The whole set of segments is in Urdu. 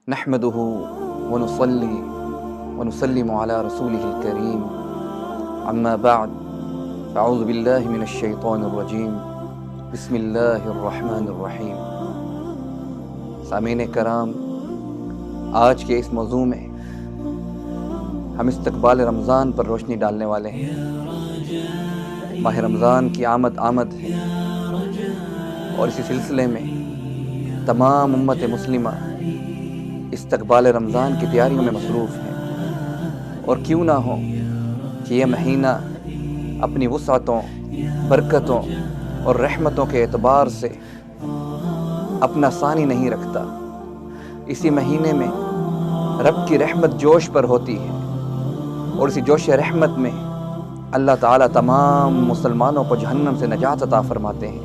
نحمده ونصلي ونسلم على رسوله الكريم اما بعد فاعوذ بالله من الشیطان الرجیم بسم اللہ الرحمن الرحیم۔ سامعین کرام، آج کے اس موضوع میں ہم استقبال رمضان پر روشنی ڈالنے والے ہیں۔ ماہ رمضان کی آمد ہے اور اسی سلسلے میں تمام امت مسلمہ استقبال رمضان کی تیاریوں میں مصروف ہیں، اور کیوں نہ ہو کہ یہ مہینہ اپنی وسعتوں، برکتوں اور رحمتوں کے اعتبار سے اپنا ثانی نہیں رکھتا۔ اسی مہینے میں رب کی رحمت جوش پر ہوتی ہے، اور اسی جوش رحمت میں اللہ تعالیٰ تمام مسلمانوں کو جہنم سے نجات عطا فرماتے ہیں،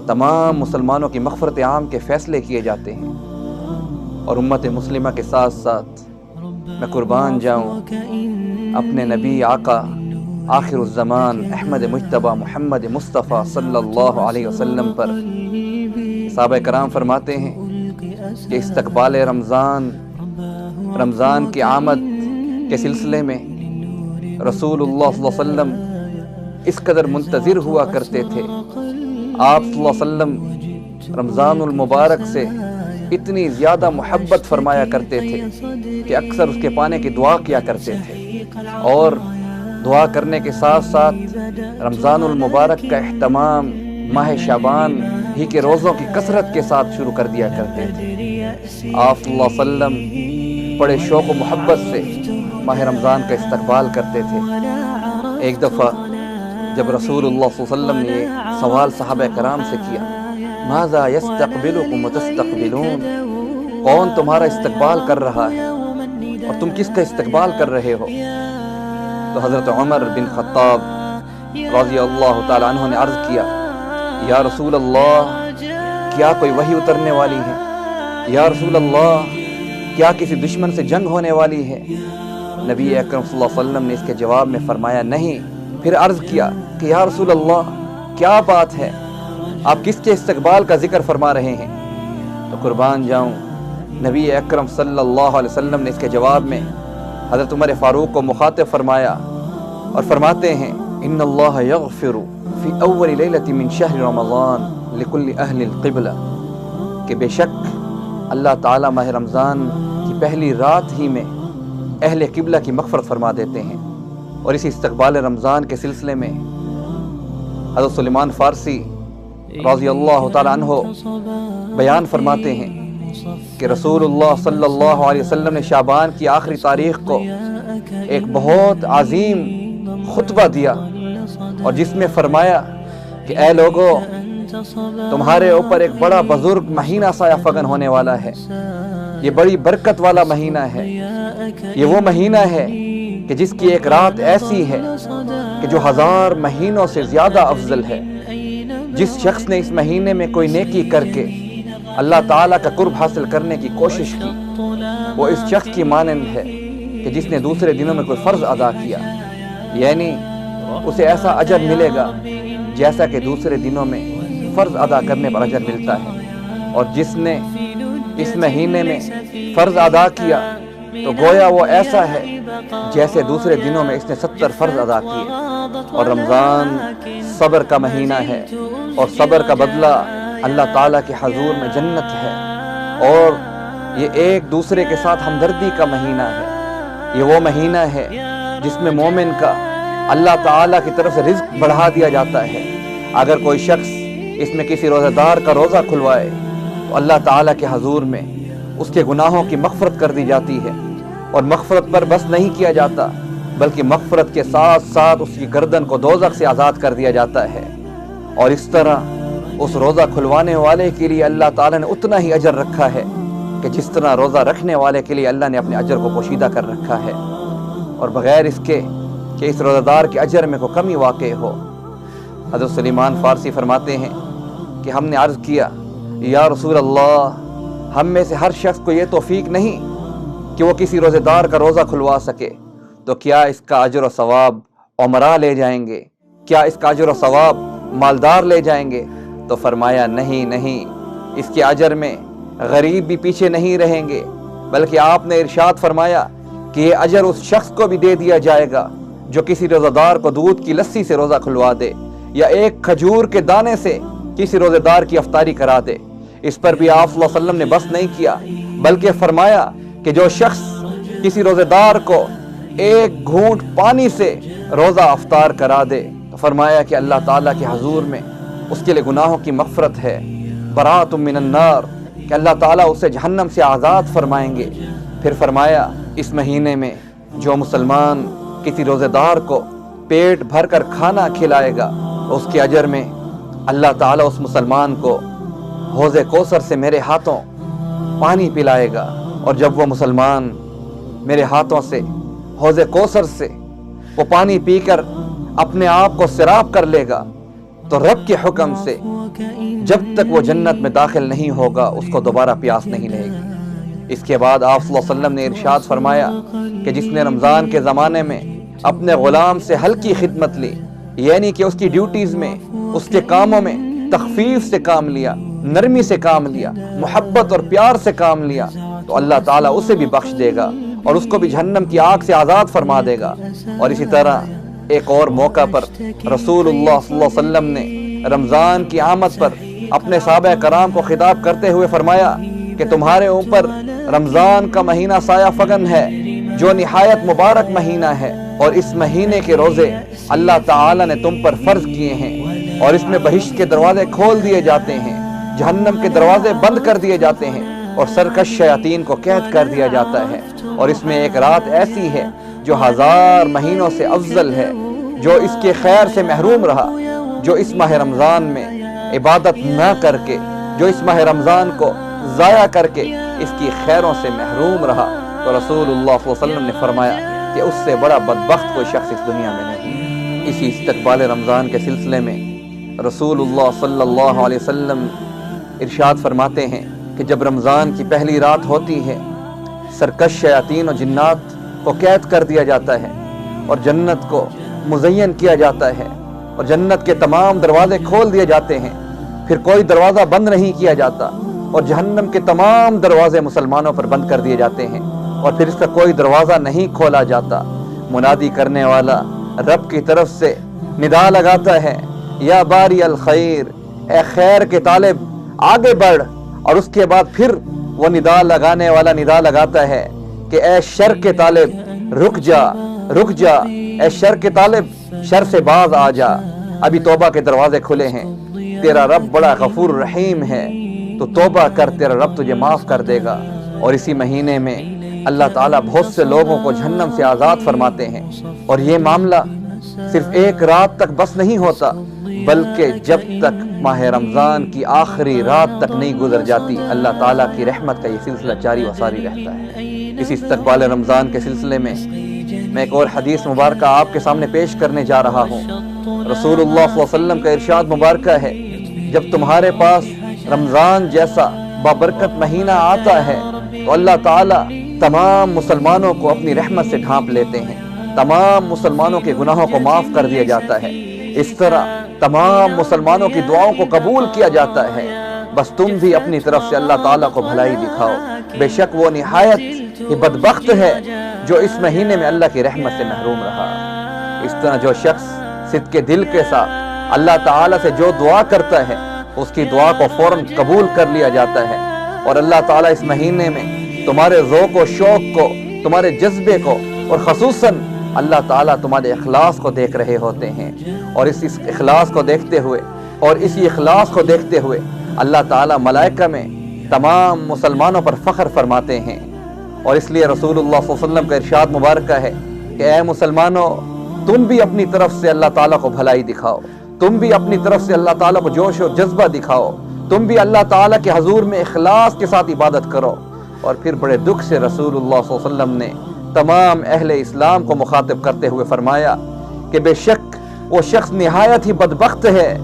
تمام مسلمانوں کی مغفرت عام کے فیصلے کیے جاتے ہیں۔ اور امت مسلمہ کے ساتھ ساتھ میں قربان جاؤں اپنے نبی آقا آخر الزمان احمد مجتبی محمد مصطفیٰ صلی اللہ علیہ وسلم پر۔ صحابہ کرام فرماتے ہیں کہ استقبال رمضان کی آمد کے سلسلے میں رسول اللہ صلی اللہ علیہ وسلم اس قدر منتظر ہوا کرتے تھے، آپ صلی اللہ علیہ وسلم رمضان المبارک سے اتنی زیادہ محبت فرمایا کرتے تھے کہ اکثر اس کے پانے کی دعا کیا کرتے تھے، اور دعا کرنے کے ساتھ ساتھ رمضان المبارک کا اہتمام ماہ شعبان ہی کے روزوں کی کثرت کے ساتھ شروع کر دیا کرتے تھے۔ آپ صلی اللہ علیہ وسلم بڑے شوق و محبت سے ماہ رمضان کا استقبال کرتے تھے۔ ایک دفعہ جب رسول اللہ صلی اللہ علیہ وسلم نے یہ سوال صحابہ کرام سے کیا، ماذا یستقبلکم وتستقبلون، کون تمہارا استقبال کر رہا ہے اور تم کس کا استقبال کر رہے ہو؟ تو حضرت عمر بن خطاب رضی اللہ تعالی عنہ نے عرض کیا، یا رسول اللہ، کیا کوئی وحی اترنے والی ہے؟ یا رسول اللہ، کیا کسی دشمن سے جنگ ہونے والی ہے؟ نبی اکرم صلی اللہ علیہ وسلم نے اس کے جواب میں فرمایا نہیں۔ پھر عرض کیا کہ یا رسول اللہ، کیا بات ہے، آپ کس کے استقبال کا ذکر فرما رہے ہیں؟ تو قربان جاؤں نبی اکرم صلی اللہ علیہ وسلم نے اس کے جواب میں حضرت عمر فاروق کو مخاطب فرمایا اور فرماتے ہیں، ان اللہ یغفر فی اول لیلۃ من شہر رمضان لکل اہل القبلہ، کہ بے شک اللہ تعالیٰ ماہ رمضان کی پہلی رات ہی میں اہل قبلہ کی مغفرت فرما دیتے ہیں۔ اور اسی استقبال رمضان کے سلسلے میں حضرت سلیمان فارسی رضی اللہ تعالیٰ عنہ بیان فرماتے ہیں کہ رسول اللہ صلی اللہ علیہ وسلم نے شعبان کی آخری تاریخ کو ایک بہت عظیم خطبہ دیا، اور جس میں فرمایا کہ اے لوگو، تمہارے اوپر ایک بڑا بزرگ مہینہ سایہ فگن ہونے والا ہے، یہ بڑی برکت والا مہینہ ہے، یہ وہ مہینہ ہے کہ جس کی ایک رات ایسی ہے کہ جو 1000 مہینوں سے زیادہ افضل ہے۔ جس شخص نے اس مہینے میں کوئی نیکی کر کے اللہ تعالیٰ کا قرب حاصل کرنے کی کوشش کی، وہ اس شخص کی مانند ہے کہ جس نے دوسرے دنوں میں کوئی فرض ادا کیا، یعنی اسے ایسا اجر ملے گا جیسا کہ دوسرے دنوں میں فرض ادا کرنے پر اجر ملتا ہے۔ اور جس نے اس مہینے میں فرض ادا کیا تو گویا وہ ایسا ہے جیسے دوسرے دنوں میں اس نے 70 فرض ادا کیے۔ اور رمضان صبر کا مہینہ ہے، اور صبر کا بدلہ اللہ تعالیٰ کے حضور میں جنت ہے، اور یہ ایک دوسرے کے ساتھ ہمدردی کا مہینہ ہے۔ یہ وہ مہینہ ہے جس میں مومن کا اللہ تعالیٰ کی طرف سے رزق بڑھا دیا جاتا ہے۔ اگر کوئی شخص اس میں کسی روزہ دار کا روزہ کھلوائے تو اللہ تعالیٰ کے حضور میں اس کے گناہوں کی مغفرت کر دی جاتی ہے، اور مغفرت پر بس نہیں کیا جاتا بلکہ مغفرت کے ساتھ ساتھ اس کی گردن کو دوزخ سے آزاد کر دیا جاتا ہے۔ اور اس طرح اس روزہ کھلوانے والے کے لیے اللہ تعالیٰ نے اتنا ہی اجر رکھا ہے کہ جس طرح روزہ رکھنے والے کے لیے اللہ نے اپنے اجر کو پوشیدہ کر رکھا ہے، اور بغیر اس کے کہ اس روزہ دار کے اجر میں کوئی کمی واقع ہو۔ حضرت سلیمان فارسی فرماتے ہیں کہ ہم نے عرض کیا، یا رسول اللہ، ہم میں سے ہر شخص کو یہ توفیق نہیں کہ وہ کسی روزے دار کا روزہ کھلوا سکے، تو کیا اس کا اجر و ثواب عمرہ لے جائیں گے؟ کیا اس کا اجر و ثواب مالدار لے جائیں گے؟ تو فرمایا نہیں، اس کے اجر میں غریب بھی پیچھے نہیں رہیں گے، بلکہ آپ نے ارشاد فرمایا کہ یہ اجر اس شخص کو بھی دے دیا جائے گا جو کسی روزہ دار کو دودھ کی لسی سے روزہ کھلوا دے یا ایک کھجور کے دانے سے کسی روزہ دار کی افطاری کرا دے۔ اس پر بھی آپ صلی اللہ علیہ وسلم نے بس نہیں کیا، بلکہ فرمایا کہ جو شخص کسی روزہ دار کو ایک گھونٹ پانی سے روزہ افطار کرا دے تو فرمایا کہ اللہ تعالیٰ کے حضور میں اس کے لیے گناہوں کی مغفرت ہے، برات من النار، کہ اللہ تعالیٰ اسے جہنم سے آزاد فرمائیں گے۔ پھر فرمایا اس مہینے میں جو مسلمان کسی روزہ دار کو پیٹ بھر کر کھانا کھلائے گا اس کے اجر میں اللہ تعالیٰ اس مسلمان کو حوض کوثر سے میرے ہاتھوں پانی پلائے گا، اور جب وہ مسلمان میرے ہاتھوں سے حوض کوثر سے وہ پانی پی کر اپنے آپ کو سیراب کر لے گا تو رب کے حکم سے جب تک وہ جنت میں داخل نہیں ہوگا اس کو دوبارہ پیاس نہیں لگے گی۔ اس کے بعد آپ صلی اللہ علیہ وسلم نے ارشاد فرمایا کہ جس نے رمضان کے زمانے میں اپنے غلام سے ہلکی خدمت لی، یعنی کہ اس کی ڈیوٹیز میں، اس کے کاموں میں تخفیف سے کام لیا، نرمی سے کام لیا، محبت اور پیار سے کام لیا، تو اللہ تعالیٰ اسے بھی بخش دے گا اور اس کو بھی جہنم کی آگ سے آزاد فرما دے گا۔ اور اسی طرح ایک اور موقع پر رسول اللہ صلی اللہ علیہ وسلم نے رمضان کی آمد پر اپنے صحابہ کرام کو خطاب کرتے ہوئے فرمایا کہ تمہارے اوپر رمضان کا مہینہ سایہ فگن ہے جو نہایت مبارک مہینہ ہے، اور اس مہینے کے روزے اللہ تعالیٰ نے تم پر فرض کیے ہیں، اور اس میں بہشت کے دروازے کھول دیے جاتے ہیں، جہنم کے دروازے بند کر دیے جاتے ہیں، اور سرکش شیاطین کو قید کر دیا جاتا ہے، اور اس میں ایک رات ایسی ہے جو 1000 مہینوں سے افضل ہے۔ جو اس کے خیر سے محروم رہا، جو اس ماہ رمضان میں عبادت نہ کر کے، جو اس ماہ رمضان کو ضائع کر کے اس کی خیروں سے محروم رہا، تو رسول اللہ صلی اللہ علیہ وسلم نے فرمایا کہ اس سے بڑا بدبخت کوئی شخص اس دنیا میں نہیں۔ اسی استقبال رمضان کے سلسلے میں رسول اللہ صلی اللہ علیہ وسلم ارشاد فرماتے ہیں کہ جب رمضان کی پہلی رات ہوتی ہے، سرکش شیاطین و جنات کو قید کر دیا جاتا ہے، اور جنت کو مزین کیا جاتا ہے، اور جنت کے تمام دروازے کھول دیے جاتے ہیں، پھر کوئی دروازہ بند نہیں کیا جاتا، اور جہنم کے تمام دروازے مسلمانوں پر بند کر دیے جاتے ہیں، اور پھر اس کا کوئی دروازہ نہیں کھولا جاتا۔ منادی کرنے والا رب کی طرف سے ندا لگاتا ہے، یا باری الخیر، اے خیر کے طالب آگے بڑھ، اور اس کے بعد پھر وہ ندا لگانے والا ندا لگاتا ہے کہ اے شر کے طالب رک جا، رک جا، اے شر کے طالب شر سے باز آ جا، ابھی توبہ کے دروازے کھلے ہیں، تیرا رب بڑا غفور رحیم ہے، تو توبہ کر، تیرا رب تجھے معاف کر دے گا۔ اور اسی مہینے میں اللہ تعالیٰ بہت سے لوگوں کو جہنم سے آزاد فرماتے ہیں، اور یہ معاملہ صرف ایک رات تک بس نہیں ہوتا، بلکہ جب تک ماہ رمضان کی آخری رات تک نہیں گزر جاتی، اللہ تعالیٰ کی رحمت کا یہ سلسلہ جاری و ساری رہتا ہے۔ اس استقبال رمضان کے سلسلے میں میں ایک اور حدیث مبارکہ آپ کے سامنے پیش کرنے جا رہا ہوں۔ رسول اللہ صلی اللہ علیہ وسلم کا ارشاد مبارکہ ہے، جب تمہارے پاس رمضان جیسا بابرکت مہینہ آتا ہے تو اللہ تعالیٰ تمام مسلمانوں کو اپنی رحمت سے ڈھانپ لیتے ہیں، تمام مسلمانوں کے گناہوں کو معاف کر دیا جاتا ہے، اس طرح تمام مسلمانوں کی دعاؤں کو قبول کیا جاتا ہے۔ بس تم بھی اپنی طرف سے اللہ تعالیٰ کو بھلائی دکھاؤ، بے شک وہ نہایت ہی بدبخت ہے جو اس مہینے میں اللہ کی رحمت سے محروم رہا۔ اس طرح جو شخص صدق کے دل کے ساتھ اللہ تعالیٰ سے جو دعا کرتا ہے اس کی دعا کو فوراً قبول کر لیا جاتا ہے، اور اللہ تعالیٰ اس مہینے میں تمہارے ذوق و شوق کو، تمہارے جذبے کو، اور خصوصاً اللہ تعالیٰ تمہارے اخلاص کو دیکھ رہے ہوتے ہیں، اور اس اخلاص کو دیکھتے ہوئے اور اسی اخلاص کو دیکھتے ہوئے اللہ تعالیٰ ملائکہ میں تمام مسلمانوں پر فخر فرماتے ہیں۔ اور اس لیے رسول اللہ صلی اللہ علیہ وسلم کا ارشاد مبارکہ ہے کہ اے مسلمانوں، تم بھی اپنی طرف سے اللہ تعالیٰ کو بھلائی دکھاؤ، تم بھی اپنی طرف سے اللہ تعالیٰ کو جوش و جذبہ دکھاؤ، تم بھی اللہ تعالیٰ کے حضور میں اخلاص کے ساتھ عبادت کرو۔ اور پھر بڑے دکھ سے رسول اللہ صلی اللہ علیہ وسلم نے تمام اہل اسلام کو مخاطب کرتے ہوئے فرمایا کہ بے شک وہ شخص نہایت ہی بدبخت ہے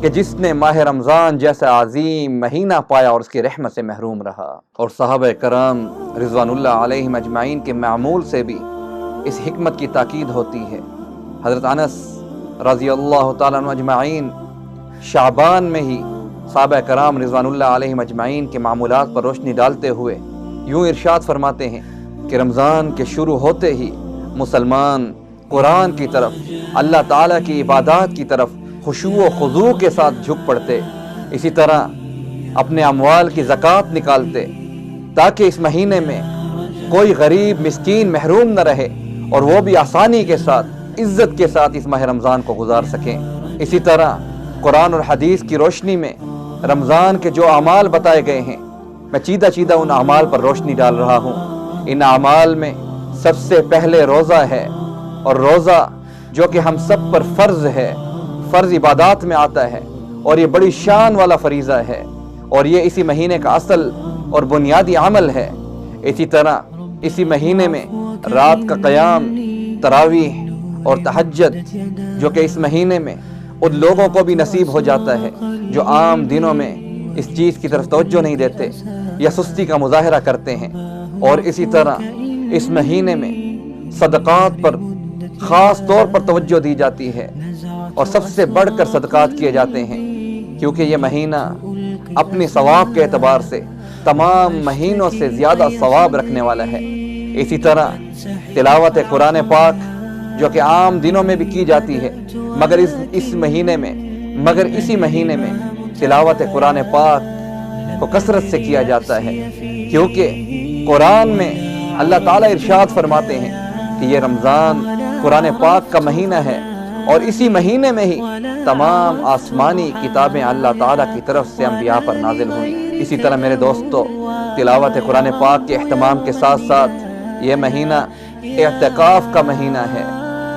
کہ جس نے ماہ رمضان جیسا عظیم مہینہ پایا اور اس کی رحمت سے محروم رہا۔ اور صحابہ کرام رضوان اللہ علیہم اجمعین کے معمول سے بھی اس حکمت کی تاکید ہوتی ہے۔ حضرت انس رضی اللہ تعالیٰ عنہ اجمعین شعبان میں ہی صحابہ کرام رضوان اللہ علیہم اجمعین کے معمولات پر روشنی ڈالتے ہوئے یوں ارشاد فرماتے ہیں کہ رمضان کے شروع ہوتے ہی مسلمان قرآن کی طرف، اللہ تعالیٰ کی عبادات کی طرف خشوع و خضوع کے ساتھ جھک پڑتے، اسی طرح اپنے اموال کی زکوٰۃ نکالتے تاکہ اس مہینے میں کوئی غریب مسکین محروم نہ رہے اور وہ بھی آسانی کے ساتھ عزت کے ساتھ اس ماہ رمضان کو گزار سکیں۔ اسی طرح قرآن اور حدیث کی روشنی میں رمضان کے جو اعمال بتائے گئے ہیں، میں چیدہ ان اعمال پر روشنی ڈال رہا ہوں۔ ان اعمال میں سب سے پہلے روزہ ہے، اور روزہ جو کہ ہم سب پر فرض ہے، فرض عبادات میں آتا ہے، اور یہ بڑی شان والا فریضہ ہے، اور یہ اسی مہینے کا اصل اور بنیادی عمل ہے۔ اسی طرح اسی مہینے میں رات کا قیام، تراویح اور تہجد جو کہ اس مہینے میں ان لوگوں کو بھی نصیب ہو جاتا ہے جو عام دنوں میں اس چیز کی طرف توجہ نہیں دیتے یا سستی کا مظاہرہ کرتے ہیں۔ اور اسی طرح اس مہینے میں صدقات پر خاص طور پر توجہ دی جاتی ہے، اور سب سے بڑھ کر صدقات کیے جاتے ہیں، کیونکہ یہ مہینہ اپنے ثواب کے اعتبار سے تمام مہینوں سے زیادہ ثواب رکھنے والا ہے۔ اسی طرح تلاوت قرآن پاک جو کہ عام دنوں میں بھی کی جاتی ہے، مگر اسی مہینے میں تلاوت قرآن پاک کو کثرت سے کیا جاتا ہے، کیونکہ قرآن میں اللہ تعالیٰ ارشاد فرماتے ہیں کہ یہ رمضان قرآن پاک کا مہینہ ہے، اور اسی مہینے میں ہی تمام آسمانی کتابیں اللہ تعالیٰ کی طرف سے انبیاء پر نازل ہوئیں۔ اسی طرح میرے دوستو، تلاوت قرآن پاک کے اہتمام کے ساتھ ساتھ یہ مہینہ اعتکاف کا مہینہ ہے۔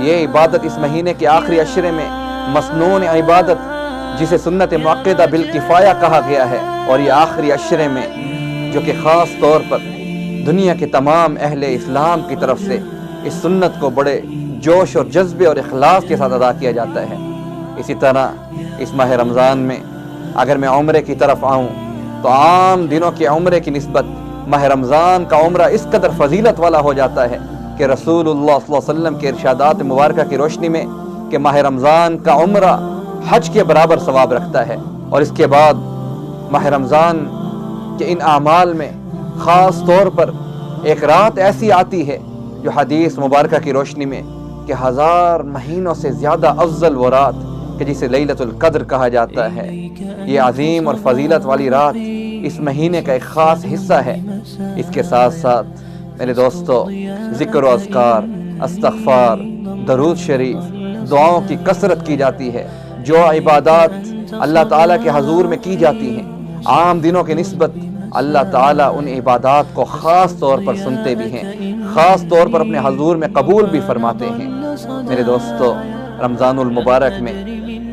یہ عبادت اس مہینے کے آخری عشرے میں مسنون عبادت، جسے سنت مؤکدہ بالکفایہ کہا گیا ہے، اور یہ آخری عشرے میں جو کہ خاص طور پر دنیا کے تمام اہل اسلام کی طرف سے اس سنت کو بڑے جوش اور جذبے اور اخلاص کے ساتھ ادا کیا جاتا ہے۔ اسی طرح اس ماہ رمضان میں اگر میں عمرے کی طرف آؤں تو عام دنوں کے عمرے کی نسبت ماہ رمضان کا عمرہ اس قدر فضیلت والا ہو جاتا ہے کہ رسول اللہ صلی اللہ علیہ وسلم کے ارشادات مبارکہ کی روشنی میں کہ ماہ رمضان کا عمرہ حج کے برابر ثواب رکھتا ہے۔ اور اس کے بعد ماہ رمضان کے ان اعمال میں خاص طور پر ایک رات ایسی آتی ہے جو حدیث مبارکہ کی روشنی میں کہ 1000 مہینوں سے زیادہ افضل وہ رات کہ جسے لیلۃ القدر کہا جاتا ہے۔ یہ عظیم اور فضیلت والی رات اس مہینے کا ایک خاص حصہ ہے۔ اس کے ساتھ ساتھ میرے دوستو، ذکر و اذکار، استغفار، درود شریف، دعاؤں کی کثرت کی جاتی ہے۔ جو عبادات اللہ تعالیٰ کے حضور میں کی جاتی ہیں، عام دنوں کی نسبت اللہ تعالیٰ ان عبادات کو خاص طور پر سنتے بھی ہیں، خاص طور پر اپنے حضور میں قبول بھی فرماتے ہیں۔ میرے دوستو، رمضان المبارک میں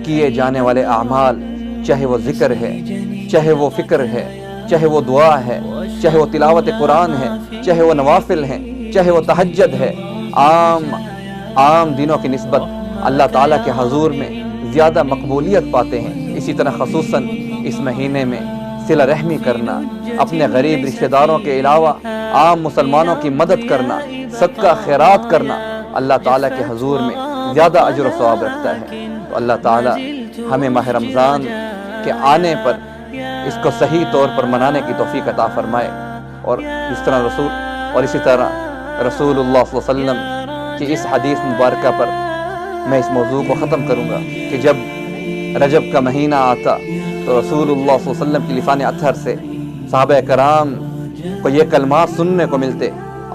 کیے جانے والے اعمال، چاہے وہ ذکر ہے، چاہے وہ فکر ہے، چاہے وہ دعا ہے، چاہے وہ تلاوت قرآن ہے، چاہے وہ نوافل ہیں، چاہے وہ تہجد ہے، عام دنوں کی نسبت اللہ تعالیٰ کے حضور میں زیادہ مقبولیت پاتے ہیں۔ اسی طرح خصوصاً اس مہینے میں صلہ رحمی کرنا، اپنے غریب رشتہ داروں کے علاوہ عام مسلمانوں کی مدد کرنا، صدقہ خیرات کرنا اللہ تعالیٰ کے حضور میں زیادہ اجر و ثواب رکھتا ہے۔ تو اللہ تعالیٰ ہمیں ماہ رمضان کے آنے پر اس کو صحیح طور پر منانے کی توفیق عطا فرمائے، اور اسی طرح رسول اللہ صلی اللہ علیہ وسلم کی اس حدیث مبارکہ پر میں اس موضوع کو ختم کروں گا کہ جب رجب کا مہینہ آتا تو رسول اللہ صلی اللہ علیہ وسلم کی لسان اطہر سے صحابہ کرام کو یہ کلمات سننے کو ملتے: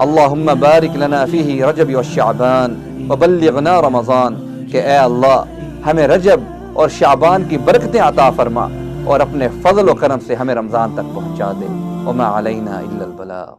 اللہم بارک لنا فیہ رجب و شعبان وبلغنا رمضان، کہ اے اللہ ہمیں رجب اور شعبان کی برکتیں عطا فرما اور اپنے فضل و کرم سے ہمیں رمضان تک پہنچا دے۔ وما علینا الا البلاغ۔